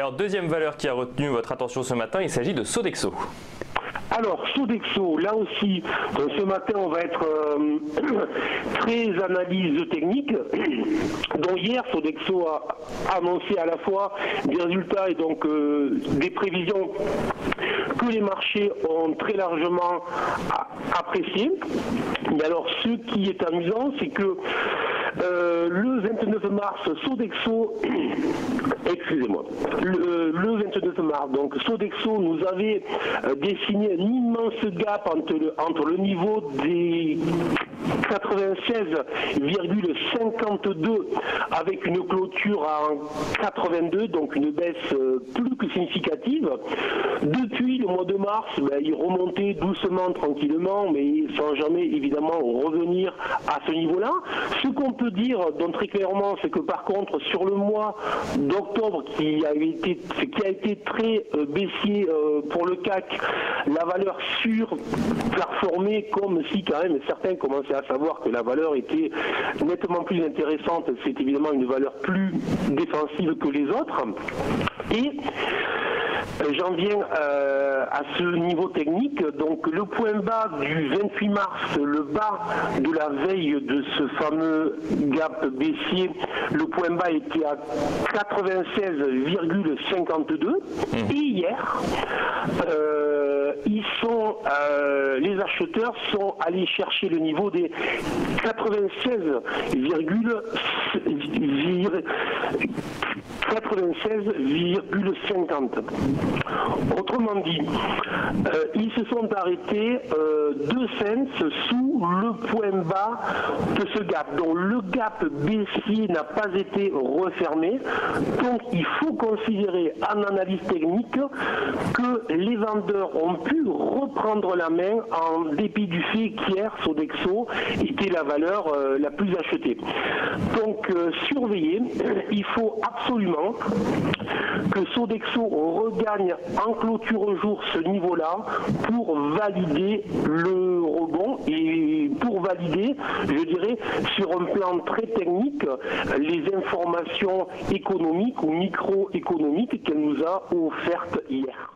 Alors, deuxième valeur qui a retenu votre attention ce matin, il s'agit de Sodexo. Alors, Sodexo, là aussi, ce matin, on va être très analyse technique. Donc hier, Sodexo a annoncé à la fois des résultats et donc des prévisions que les marchés ont très largement apprécié. Mais alors, ce qui est amusant, c'est que le 29 mars, Sodexo, excusez-moi, le 29 mars, donc Sodexo nous avait dessiné un immense gap entre le niveau des 96,52 avec une clôture en 82, donc une baisse plus que significative. Depuis le mois de mars, il remontait doucement, tranquillement, mais sans jamais évidemment revenir à ce niveau-là. Ce qu'on peut dire donc très clairement, c'est que par contre sur le mois d'octobre qui a été très baissier pour le CAC, la valeur surperformée, comme si quand même certains commençaient à savoir que la valeur était nettement plus intéressante. C'est évidemment une valeur plus défensive que les autres. Et j'en viens à ce niveau technique. Donc le point bas du 28 mars, le bas de la veille de ce fameux gap baissier, le point bas était à 96,52. Et hier, les acheteurs sont allés chercher le niveau des 96,50. Autrement dit, ils se sont arrêtés 2 cents sous le point bas de ce gap. Donc le gap baissier n'a pas été refermé. Donc il faut considérer en analyse technique que les vendeurs ont pu reprendre la main en dépit du fait qu'hier Sodexo était la valeur la plus achetée. Donc surveillez, il faut absolument que Sodexo regagne en clôture jour ce niveau-là pour valider le rebond et pour valider, je dirais, sur un plan très technique, les informations économiques ou microéconomiques qu'elle nous a offertes hier.